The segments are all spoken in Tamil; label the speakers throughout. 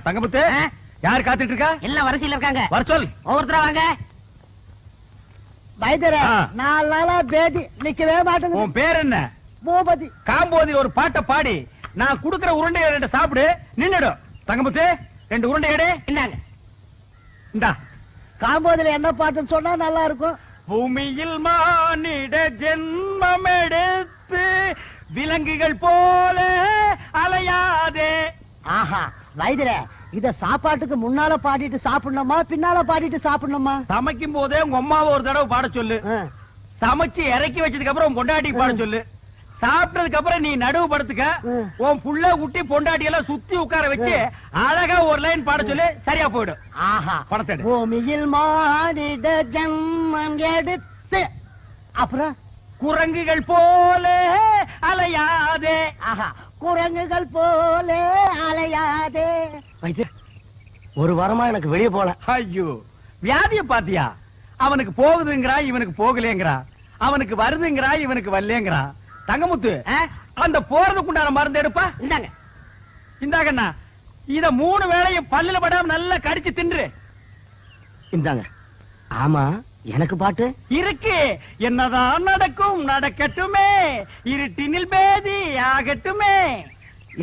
Speaker 1: தங்கமுத்து, யார் காத்துட்டு இருக்கா?
Speaker 2: எல்லாம் வரிசையில இருக்காங்க.
Speaker 1: வர சொல்.
Speaker 2: ஒவ்வொருத்தரா வாங்க.
Speaker 3: வைத்தியரே, 4 நாளா பேதி நிக்கவே மாட்டேங்குது.
Speaker 1: உன் பேர் என்ன?
Speaker 3: பூபதி.
Speaker 1: காம்போதி ஒரு பாட்டை பாடி நான் குடுக்கிற உருண்டையை 2 சாப்பிடு, நின்னுடும். தங்கமுத்து, 2 உருண்டை எடு.
Speaker 2: இந்தாங்க.
Speaker 1: இந்தா.
Speaker 3: காம்போதில என்ன பாட்டுன்னு சொன்னா நல்லா இருக்கும்.
Speaker 1: பூமியில் மானிட ஜென்மம் எடுத்து விலங்குகள் போல அலையாதே.
Speaker 3: ஆஹா, வைத்தியரே, இத சாப்பாட்டுக்கு முன்னால பாடிட்டு சாப்பிடணுமா பின்னால பாடிட்டு சாப்பிடணுமா?
Speaker 1: சமைக்கும் போதே உங்க அம்மாவை ஒரு தடவை பாட சொல்லு. சமைச்சு இறக்கி வச்சதுக்கு அப்புறம் உன் பொண்டாட்டி பாட சொல்லு. சாப்பிட்டதுக்கு அப்புறம் நீ நடுவு படுத்துக்க. உன் புள்ள குட்டி பொண்டாட்டி எல்லாம் சுத்தி உட்கார வச்சு அழகா ஒரு லைன் பாட சொல்லு, சரியா போயிடும்.
Speaker 3: ஆஹா,
Speaker 1: பணத்தை
Speaker 3: பூமியில் மானிட ஜென்மம் எடுத்து அப்புறம்
Speaker 1: குரங்குகள் போல அலையாதே.
Speaker 3: ஆஹா, குரங்குகள் போல அலையாதே.
Speaker 2: ஒரு வாரமா எனக்கு வெளியே போல.
Speaker 1: ஐயோ, வியாதிய பாத்தியா? அவனுக்கு போகுதுங்கிறா, இவனுக்கு போகலேங்கிறா. அவனுக்கு வருதுங்கிறா, இவனுக்கு வரலேங்கிறா. தங்கமுத்து, அந்த போறதுக்குண்டான மருந்து எடுப்பா.
Speaker 2: இந்தாங்க.
Speaker 1: இந்தாங்கண்ணா, இத 3 வேளையும் பல்லுல படாம நல்லா கடிச்சு தின்று.
Speaker 2: இந்தாங்க. ஆமா, எனக்கு பாட்டு
Speaker 1: இருக்கு. என்னதான் நடக்கும் நடக்கட்டுமே, இருட்டினில் பேதி ஆகட்டுமே.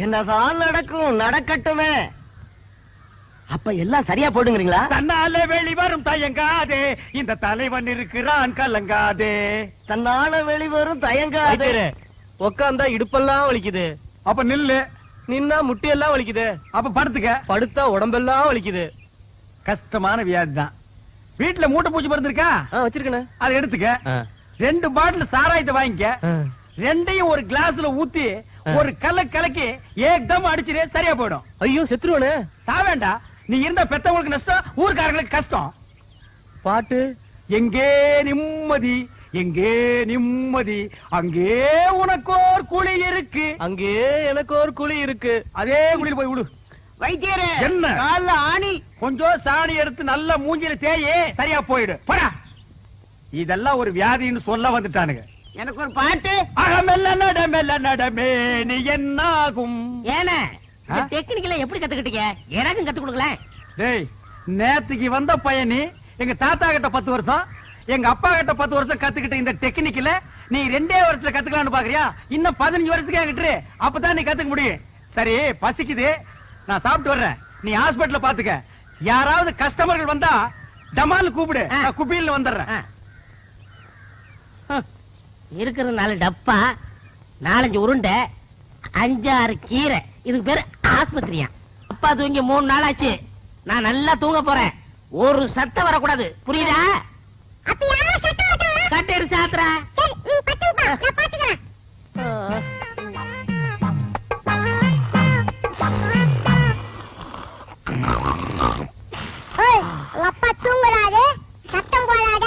Speaker 2: என்னதான் நடக்கும் நடக்கட்டுமே. அப்ப எல்லாம் சரியா போடுங்கிறீங்களா?
Speaker 1: தன்னால வெளிவரும் தயங்காதே, இந்த தலைவன் இருக்கிறான் கலங்காதே.
Speaker 2: தன்னால வெளிவரும் தயங்காதே. உக்காந்தா இடுப்பெல்லாம் வலிக்குது.
Speaker 1: அப்ப நில்லு.
Speaker 2: நின்னா முட்டியெல்லாம் வலிக்குது.
Speaker 1: அப்ப படுத்துக்க.
Speaker 2: படுத்தா உடம்பெல்லாம் வலிக்குது.
Speaker 1: கஷ்டமான வியாதி தான். வீட்டுல மூட்டை பூச்சி மருந்து இருக்கா?
Speaker 2: வச்சிருக்கேன்.
Speaker 1: அதை எடுத்துக்க. 2 பாட்டில் சாராயத்தை வாங்கிக்க. 2ஐயும் ஒரு கிளாஸ்ல ஊத்தி ஒரு கலக்கி ஏக்தம் அடிச்சிரு, சரியா போயிடும்.
Speaker 2: ஐயோ, செத்துருவனே.
Speaker 1: சாவேண்டா. நீ இருந்த பெத்தவங்களுக்கு நஷ்டம், ஊர்க்காரங்களுக்கு கஷ்டம்.
Speaker 2: பாட்டு
Speaker 1: எங்கே நிம்மதி, எங்கே நிம்மதி, அங்கே உனக்கோர் குழி இருக்கு,
Speaker 2: அங்கே எனக்கு ஒரு குழி இருக்கு.
Speaker 1: அதே குழியில் போய் விடு.
Speaker 3: வைத்தியரே,
Speaker 1: என்ன
Speaker 3: கால்ல ஆணி.
Speaker 1: கொஞ்சம் சாணி எடுத்து நல்ல மூஞ்சில தேயே, சரியா போயிடு. போடா. இதெல்லாம் ஒரு வியாதின்னு சொல்ல வந்துட்டானுங்க.
Speaker 3: எனக்கு ஒரு பாட்டு.
Speaker 1: அகமெல்ல நடமெல்ல நடமே நீ என்னாகும்.
Speaker 2: ஏன டெக்னிக்கல எப்படி கத்துக்கிட்டீங்க? எனக்கும் கத்து கொடுக்கல.
Speaker 1: டேய், நேத்துக்கு வந்த பையனி எங்க தாத்தா கிட்ட 10 வருஷம், எங்க அப்பா கிட்ட 10 வருஷம் கத்துக்கிட்ட இந்த டெக்னிக்கல நீ 2 வருஷத்துல கத்துக்கலாம்னு பாக்குறியா? இன்னும் 15 வருஷத்துக்கு என்கிட்ட, அப்பதான் நீ கத்துக்க முடியும். சரி, பசிக்குது, நான் சாப்பிட்டு வர்றேன். நீ ஹாஸ்பிடல்ல பாத்துக்க. யாராவது கஸ்டமர்கள் வந்தா டமால் கூப்பிடு, நான் குப்பியில் வந்துடுறேன்.
Speaker 2: இருக்கிற 4 டப்பா, 4-5 உருண்டை, 5-6 கீரை. இதுக்கு பேரு ஆஸ்பத்திரியா? அப்பா தூங்கி 3 நாள் ஆச்சு. நான் நல்லா தூங்க போறேன். ஒரு சத்தம் வரக்கூடாது, புரியுதா? கட்டேரு சாத்திரா.
Speaker 4: அப்பா தூங்குறாரு, சத்தம் போடாத.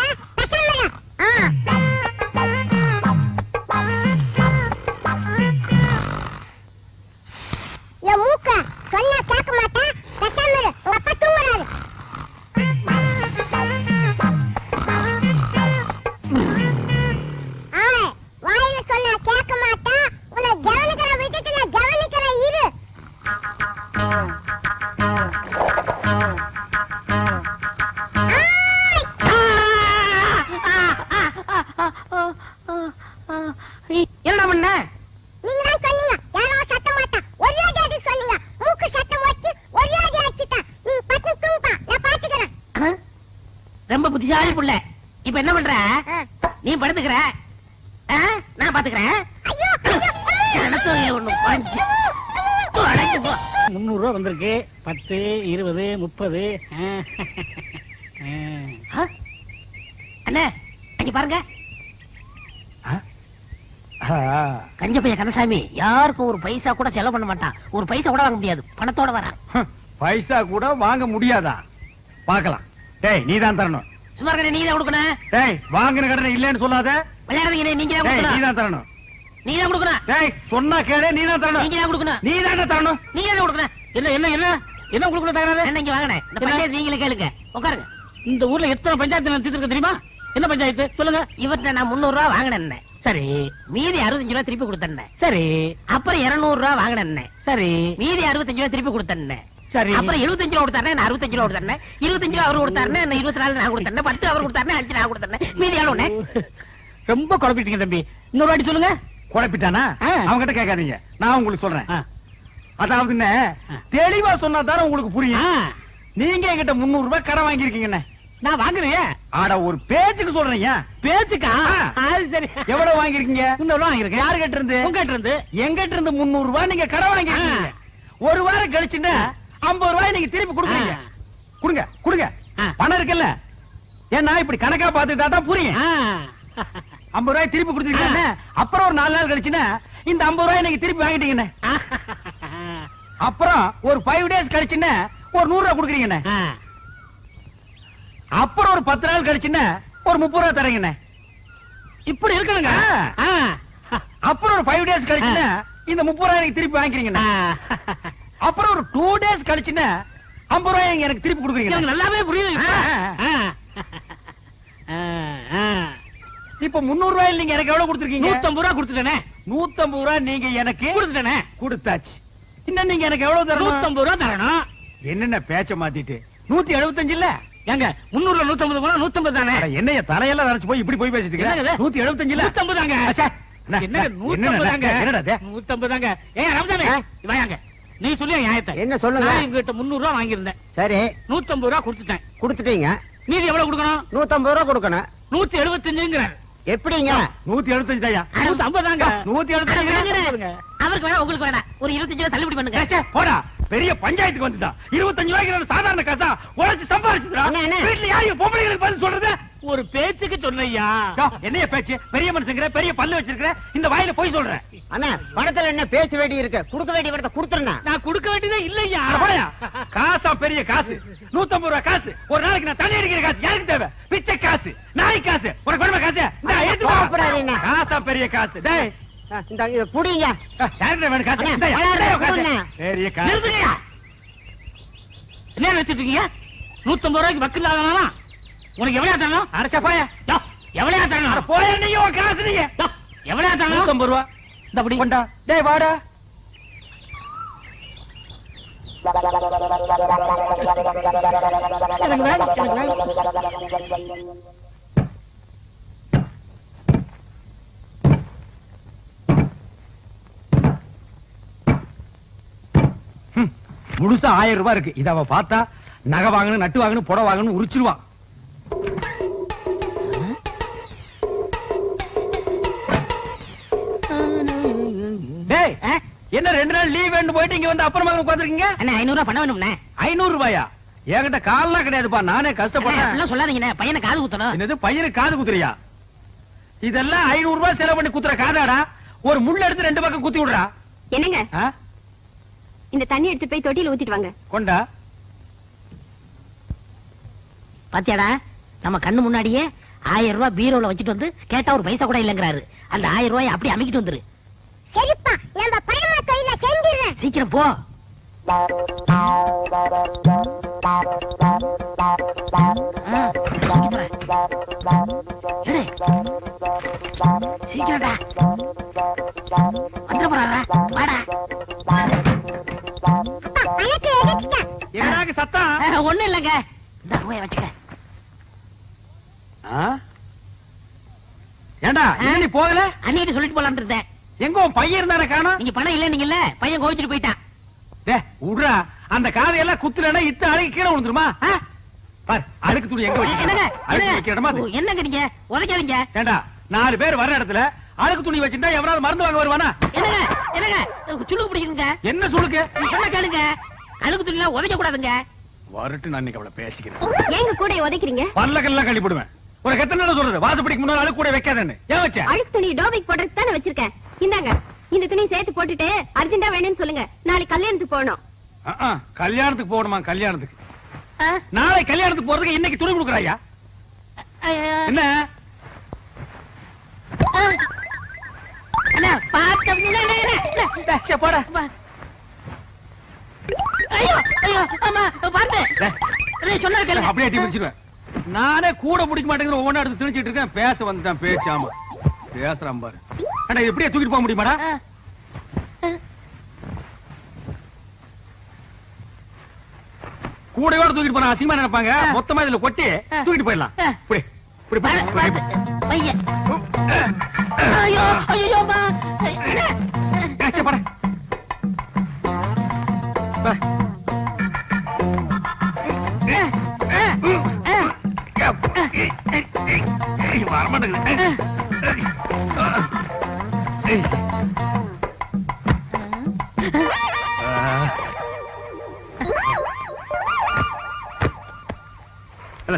Speaker 4: மூக்க சொன்னா கேட்க மாட்டேன். உங்க அப்பா தூங்குறாரு. வாயில சொன்னா கேட்க மாட்டேன். உன்னை கவனிக்கிற விட்டுட்டு நான் கவனிக்கிறேன், இரு.
Speaker 2: என்ன பண்ண?
Speaker 4: நீங்க தான் சொன்னீங்க யாரோ சத்த மாட்டா, ஒரே அடி சொன்னீங்க. மூக்கு சத்தம் வச்சு ஒரே அடி அடிச்சிட்டா. நீ பட்டு தூங்குப்பா, நான் பாத்துக்கிறேன்.
Speaker 2: ரொம்ப புத்திசாலி புள்ள. இப்ப என்ன பண்ற? நீ படுத்துக்கிற, நான் பாத்துக்கிறேன்.
Speaker 4: ஐயோ,
Speaker 3: 300 ரூபா வந்திருக்கு. 10, 20, 30.
Speaker 2: அண்ணே, அங்க பாருங்க. கஞ்ச பைய கந்தசாமி யாருக்கும் ஒரு பைசா கூட செலவு பண்ண மாட்டான். ஒரு பைசா கூட வாங்க முடியாது, பணத்தோட வரான்.
Speaker 1: பைசா கூட வாங்க முடியாதா? பாக்கலாம். டேய், நீ தான் தரணும்.
Speaker 2: சும்மா இருக்க, நீங்க தான் கொடுக்கணும்.
Speaker 1: டேய், வாங்கின கடனை இல்லன்னு சொல்லாத.
Speaker 2: விளையாடுறீங்க, நீங்க தான்
Speaker 1: நீ
Speaker 2: கொடுக்கணும்.
Speaker 1: தான் தரணும்.
Speaker 2: நீங்க தான் கொடுக்கணும்.
Speaker 1: டேய், சொன்னா கேளு, நீ தான் தரணும்.
Speaker 2: நீங்க தான் கொடுக்கணும்.
Speaker 1: நீ தான் தரணும்.
Speaker 2: நீங்க தான் கொடுக்கணும்.
Speaker 3: என்ன என்ன என்ன என்ன கொடுக்கணும் தகராறு?
Speaker 2: என்ன இங்க வாங்கினேன். இந்த பஞ்சாயத்து நீங்களே கேளுங்க, உட்காருங்க.
Speaker 3: இந்த ஊர்ல எத்தனை பஞ்சாயத்து நடத்திட்டு தெரியுமா? என்ன பஞ்சாயத்து சொல்லுங்க.
Speaker 2: இவர்கிட்ட நான் 300 ரூபா வாங்கினேன்.
Speaker 3: சரி.
Speaker 2: மீதி 65 ரூபா திருப்பி கொடுத்தேன்.
Speaker 3: சரி.
Speaker 2: அப்புறம் 200 ரூபா வாங்கினேன்.
Speaker 3: சரி.
Speaker 2: மீதி 65 ரூபா திருப்பி கொடுத்தேன்.
Speaker 1: சரி.
Speaker 2: அப்புறம் 75 ரூபா கொடுத்தாருன்னா நான் 65 ரூபா கொடுத்தாருன்னு 25 ரூபா அவரு கொடுத்தாருன்னா 24 நான் கொடுத்தேன் 10 அவர் கொடுத்தாருன்னா 5 நான் கொடுத்தேன் மீதி எவ்வளவு
Speaker 1: ரொம்ப குழப்பிட்டீங்க தம்பி.
Speaker 2: இன்னொரு வாட்டி சொல்லுங்க
Speaker 1: குழப்பிட்டானா?
Speaker 2: ஆ.
Speaker 1: அவங்க கிட்ட கேட்காதீங்க, நான் உங்களுக்கு சொல்றேன். அதாவது தெளிவா சொன்னா தானே உங்களுக்கு புரியும். நீங்க என்கிட்ட 300 ரூபாய் கடன் வாங்கிருக்கீங்க.
Speaker 2: நான் வாங்குறேன்.
Speaker 1: ஆட ஒரு பேச்சுக்கு சொல்றீங்க.
Speaker 2: பேச்சுக்கா? அது சரி.
Speaker 1: எவ்வளவு வாங்கிருக்கீங்க?
Speaker 2: 300 ரூபா வாங்கிருக்கேன்.
Speaker 1: யாரு கிட்ட இருந்து?
Speaker 2: உங்ககிட்ட இருந்து.
Speaker 1: எங்கிட்ட இருந்து 300 ரூபாய் நீங்க கடன் வாங்கிருக்கீங்க. ஒரு வாரம் கழிச்சுன்னா 50 ரூபாய் நீங்க திருப்பி கொடுக்குறீங்க. கொடுங்க கொடுங்க, பணம் இருக்குல்ல. ஏன்னா இப்படி கணக்கா பாத்துட்டா தான் புரியும். 50 ரூபாய் திருப்பி கொடுத்துருக்கீங்க. அப்புறம் ஒரு 4 நாள் கழிச்சுன்னா இந்த 50 ரூபாய் நீங்க திருப்பி வாங்கிட்டீங்கண்ணே. அப்புறம் ஒரு 5 டேஸ் கழிச்சுன்னா ஒரு 100 ரூபாய் கொடுக்குறீங்கண்ணே. அப்புறம் ஒரு 10 நாள் கழிச்சுன்னா ஒரு 30 ரூபாய் தரீங்கண்ணே. இப்படி இருக்கணுங்க. அப்புறம் ஒரு 5 டேஸ் கழிச்சுன்னா இந்த 30 ரூபாய் எனக்கு திருப்பி வாங்கிக்கிறீங்கண்ணே. அப்புறம் ஒரு 2 டேஸ் கழிச்சுன்னா 50 ரூபாய் எனக்கு திருப்பி கொடுக்குறீங்க.
Speaker 2: நல்லாவே புரியுது.
Speaker 1: இப்ப 300 ரூபாய் நீங்க எனக்கு எவ்வளவு கொடுத்துருக்கீங்க?
Speaker 2: 150 ரூபா கொடுத்துட்டேனே.
Speaker 1: 150 ரூபாய் நீங்க எனக்கு
Speaker 2: கொடுத்துட்டேனே.
Speaker 1: கொடுத்தாச்சு. இன்னும் நீங்க எனக்கு எவ்வளவு தரணும்?
Speaker 2: 150 ரூபா தரணும்.
Speaker 1: என்னென்ன பேச்ச மாத்திட்டு 175 இல்ல?
Speaker 2: ஏங்க 300 150 போனா 150 தானே.
Speaker 1: அட, என்னைய தலையெல்லாம் நரைச்சு போய் இப்படி போய் பேசிட்டு இருக்க?
Speaker 2: என்னங்க இது?
Speaker 1: 175 இல்ல?
Speaker 2: 150 தாங்க. என்னங்க 150 தாங்க.
Speaker 1: என்னடா இது?
Speaker 2: 150 தாங்க. ஏங்க ரமதானே வாங்க. நீ சொல்லி நியாயத்தை.
Speaker 3: என்ன சொல்லுங்க?
Speaker 2: நான் இவங்கிட்ட 300 ரூபா வாங்கியிருந்தேன்.
Speaker 3: சரி
Speaker 2: 150 ரூபா கொடுத்துட்டேன்.
Speaker 3: கொடுத்துட்டீங்க.
Speaker 2: மீதி எவ்வளவு கொடுக்கணும்?
Speaker 3: 150 ரூபா கொடுக்கணும்.
Speaker 2: 175ங்கறார்.
Speaker 3: எப்படிங்க?
Speaker 1: 175 தாயா?
Speaker 2: 150 தாங்க.
Speaker 1: 175.
Speaker 2: அவருக்கு வேணா உங்களுக்கு வேணா ஒரு 25 ரூபா தள்ளுபடி பண்ணுங்க.
Speaker 1: போடா, பெரிய பஞ்சாயத்துக்கு வந்துட்டா. 25 ரூபாய்க்கு சாதாரண காசா உழைச்சு சம்பாதிச்சுடா.
Speaker 3: அண்ணே.
Speaker 1: வீட்டுல யாரையும் பொம்பளைங்களுக்கு பதில் சொல்றது?
Speaker 2: ஒரு பேச்சுக்கு சொன்னையா.
Speaker 1: என்னைய பேச்சு? பெரிய மனுஷங்கிற, பெரிய பல்லு வச்சிருக்கிற, இந்த வாயில போய் சொல்றேன்.
Speaker 3: அண்ணா பணத்துல என்ன பேச வேண்டி இருக்கு? கொடுக்க வேண்டிய பணத்தை கொடுத்துருண்ணா.
Speaker 2: நான் கொடுக்க வேண்டியதே இல்லையா.
Speaker 1: காசா பெரிய காசு, 150 ரூபாய் காசு. ஒரு நாளைக்கு நான் தண்ணி அடிக்கிற காசு யாருக்கு தேவை? பிச்சை காசு, நாய் காசு, ஒரு குடும்ப காசு. இந்தா, எடுத்து வா.
Speaker 3: சாப்பிடாதீங்க.
Speaker 1: காசா பெரிய காசு. டேய்,
Speaker 3: இந்த இத புடிங்க.
Speaker 1: யாருக்கு வேணும் காசு?
Speaker 3: அண்ணா,
Speaker 1: இந்தாயா,
Speaker 3: பலாயிரம்
Speaker 1: காசு.
Speaker 3: கொடுங்க.
Speaker 1: பெரிய காசு.
Speaker 2: நிறுத்துங்கய்யா. என்ன வச்சிட்டு இருக்கீங்க? 150 ரூபாய்க்கு வக்கில் ஆகலாம். உனக்கு எவ்வளவு தரணும்?
Speaker 1: அரைச்சா போய.
Speaker 2: எவ்வளவு
Speaker 1: அட
Speaker 2: தரணும்?
Speaker 1: போய, நீங்க உன் காசு நீங்க.
Speaker 2: எவ்வளவு தரணும்?
Speaker 1: 150 ரூபாய். இந்த அப்படி கொண்டா. டேய் வாடா.
Speaker 3: எனக்கு வேணும், எனக்கு வேணும்.
Speaker 1: முழுசா 1000 ரூபாய் இருக்கு. இத அவ பார்த்தா நகை வாங்கணும், நட்டு வாங்கணும், புடவை வாங்கணும் உரிச்சிருவா. டேய், என்ன 2 நாள் லீவ் வேணும் போயிட்டு இங்க வந்து அப்புறமா உட்கார்ந்திருக்கீங்க?
Speaker 2: அண்ணா 500 ரூபாய் பண்ண வேணும்ண்ணே.
Speaker 1: 500 ரூபாயா? என்கிட்ட கால்லாம் கிடையாதுப்பா, நானே கஷ்டப்படுறேன்.
Speaker 2: அப்படிலாம் சொல்லாதீங்கண்ணே. பையனை காது குத்தணும்.
Speaker 1: என்னது பையனுக்கு காது குத்துறியா? இதெல்லாம் 500 ரூபாய் செலவு பண்ணி குத்துற காதாடா. ஒரு முள்ள எடுத்து 2 பக்கம் குத்தி விடுறா.
Speaker 4: என்னங்க
Speaker 1: ஆ?
Speaker 4: இந்த தண்ணி எடுத்து போய் தொட்டியில ஊத்திட்டு வாங்க.
Speaker 1: கொண்டா.
Speaker 2: பாத்தியாடா, நம்ம கண்ணு முன்னாடியே 1000 ரூபாய் பீரோல வச்சுட்டு வந்து கேட்டா ஒரு பைசா கூட இல்லங்கிறாரு. அந்த 1000 ரூபாய் அப்படி அமைக்கிட்டு வந்துரு.
Speaker 4: சரிப்பா, நம்ம பணமா தொழில செஞ்சிடுறேன்.
Speaker 2: சீக்கிரம் போ. சீக்கிரம்டா வந்துட போறாரா? வாடா.
Speaker 4: அப்பா, பணத்தை எடுத்துட்டேன்.
Speaker 1: என்னடாக்கு சத்தம்?
Speaker 2: ஒண்ணும் இல்லங்க. இந்த ரூபாய் வச்சுக்க.
Speaker 1: ஆ? ஏண்டா ஏன் நீ போகல?
Speaker 2: அன்னிட்டு சொல்லிட்டு போலான்னு இருந்தேன்.
Speaker 1: எங்க உன் பையன் இருந்தானே காணோம்?
Speaker 2: நீங்க பணம் இல்லன்னீங்கல்ல, பையன் கோவிச்சுட்டு போயிட்டான்.
Speaker 1: டேய் உடுறா, அந்த காதையெல்லாம் குத்துலனா இத்த அழுக்கு கீழே விழுந்துருமா? பார், அழுக்கு துணி எங்க
Speaker 2: என்னங்க
Speaker 1: வச்சிருக்க? அழுக்கு வைக்கிற இடமா அது?
Speaker 2: என்னங்க நீங்க உதைக்காதீங்க.
Speaker 1: ஏண்டா 4 பேர் வர இடத்துல அழுக்கு துணி வச்சிருந்தா எவனாவது மருந்து வாங்க வருவானா?
Speaker 2: என்னங்க என்னங்க சுளுக்கு பிடிக்குங்க.
Speaker 1: என்ன சொல்லுங்க?
Speaker 2: நீ சொன்ன கேளுங்க. அழுக்கு துணிலாம் உதைக்க கூடாதுங்க.
Speaker 1: வரட்டு, நான் இன்னைக்கு அவளை பேசிக்கிறேன்.
Speaker 4: ஏங்க கூட உதைக்கிறீங்க?
Speaker 1: பல்லக்கெல்லாம் கழி போடுவேன். உனக்கு எத்தனை நாள் சொல்றது வாசப்படிக்கு முன்னால அழுக்கு கூட வைக்காதன்னு? ஏன் வச்ச?
Speaker 4: அழுக்கு துணி டோபிக் போடுறதுக்கு தானே வச்சிருக்கேன். இந்தாங்க, இந்த துணி சேர்த்து போட்டுட்டு அர்ஜென்டா வேணும்னு சொல்லுங்க. நாளைக்கு கல்யாணத்துக்கு போகணும்.
Speaker 1: கல்யாணத்துக்கு போகணுமா? கல்யாணத்துக்கு
Speaker 2: ஆ?
Speaker 1: நாளை கல்யாணத்துக்கு போறதுக்கு இன்னைக்கு துணி கொடுக்குறாயா? என்ன
Speaker 2: அண்ணா பாத்து
Speaker 1: போட?
Speaker 2: ஐயோ ஐயோ அம்மா பாத்து. சொன்னா கேளுங்க.
Speaker 1: அப்படியே அடி பிடிச்சிருவேன். நானே கூட பிடிக்க மாட்டேங்கிற ஒவ்வொன்றா எடுத்து திணிச்சிட்டு இருக்கேன். பேச வந்துட்டான் பேசாம பேசுறான் பாரு. அண்ணா எப்படியே தூக்கிட்டு போக முடியுமாடா? கூடையோட தூக்கிட்டு போனா அசிங்கமா நினைப்பாங்க. மொத்தமா இதுல கொட்டி தூக்கிட்டு போயிடலாம். இப்படி இப்படி போய்
Speaker 2: பையன் ஐயோ ஐயோ அம்மா.
Speaker 1: போட வரமாட்டேங்குது.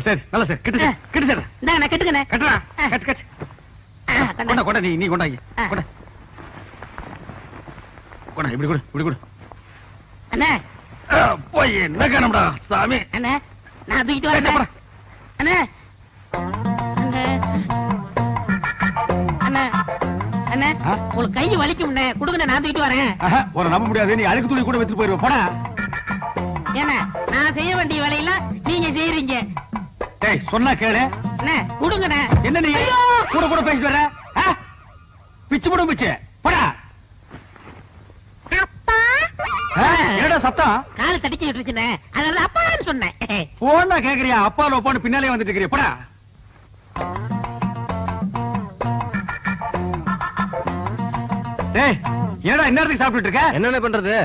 Speaker 1: சரி நல்ல சார் கிட்ட சார்
Speaker 2: இந்தாங்க நான் கட்டுக்கண்ணே.
Speaker 1: கட்டுறா கட்டு கட்டு கொண்டா கொண்டா நீ கொண்டாங்க கொண்டா கொண்டா இப்படி கொடு இப்படி கொடு.
Speaker 2: அண்ணே
Speaker 1: போய் என்ன காணம்டா சாமி.
Speaker 2: அண்ணே நான் தூக்கிட்டு வரேன். அண்ணே அண்ணே அண்ணே அண்ணே உங்களுக்கு கை வலிக்கும்ண்ணே, கொடுங்கண்ணே நான் தூக்கிட்டு வரேன்.
Speaker 1: ஒரு நம்ப முடியாது, நீ அழுக்கு துணி கூட வச்சுட்டு போயிருவ. போடா.
Speaker 2: ஏன்னா நான் செய்ய வேண்டிய வேலையெல்லாம் நீங்க செய்யறீங்க.
Speaker 1: டேய் சொன்னா கேளு.
Speaker 2: அண்ணே கொடுங்கண்ணே.
Speaker 1: என்ன நீ கூட கூட பேசிட்டு வர? பிச்சு போடும் பிச்சு. போடா. என்னடா சத்தம்?
Speaker 2: கால் தடிச்சு விட்டுருச்சுண்ணே, அதனால அப்பான்னு சொன்னேன்.
Speaker 1: போனா கேக்குறியா? அப்பால போன பின்னாலே வந்துட்டு இருக்கிறியா? போடா. டேய் என்னடா இந்நேரத்துக்கு சாப்பிட்டுட்டு இருக்க?
Speaker 5: என்னென்ன பண்றது,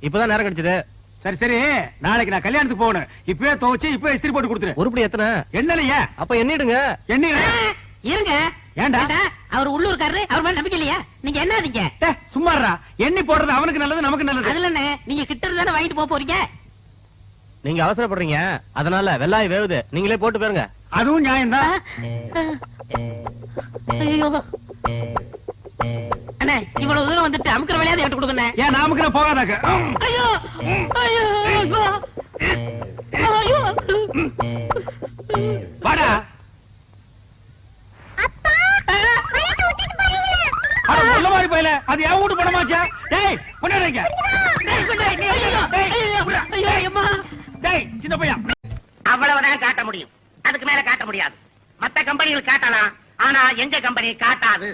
Speaker 5: இப்பதான் நேரம் கிடைச்சது.
Speaker 1: சரி சரி, நாளைக்கு நான் கல்யாணத்துக்கு போகணும். இப்பவே துவச்சு இப்பவே இஸ்திரி போட்டு கொடுத்துரு.
Speaker 5: உருப்படி எத்தனை?
Speaker 1: என்னலையா?
Speaker 5: அப்ப எண்ணிடுங்க.
Speaker 1: என்ன
Speaker 2: இருங்க.
Speaker 1: ஏண்டா?
Speaker 2: அவர் உள்ளூர்காரரு, அவர் மேல நம்பிக்கை இல்லையா? நீங்க என்னீங்க?
Speaker 1: சும்மாறா, எண்ணி போடுறது அவனுக்கு நல்லது நமக்கு நல்லது.
Speaker 2: அதுல என்ன, நீங்க கிட்ட இருந்தானே வாங்கிட்டு போக போறீங்க.
Speaker 5: நீங்க அவசரப்படுறீங்க, அதனால வெள்ளாய் வேவுது, நீங்களே போட்டு போயிருங்க.
Speaker 1: அதுவும் நியாயம்தான்.
Speaker 2: ஐயோ அண்ணே, இவ்வளவு தூரம் வந்துட்டு அமுக்கிற வேலையாவது என்கிட்ட கொடுங்க.
Speaker 1: ஏன் நாமுக்கு போகாதாக்க?
Speaker 2: ஐயோ ஐயோ ஐயோ
Speaker 1: வாடா. உள்ள மாதிரி போயில, அது என் வீட்டு பணமாச்சா? டேய் கொண்டாடுங்க. டேய் சின்ன பையன்,
Speaker 2: அவ்வளவுதான் காட்ட முடியும், அதுக்கு மேல காட்ட முடியாது. மத்த கம்பெனிகள் காட்டலாம், ஆனா எங்க கம்பெனி காட்டாது.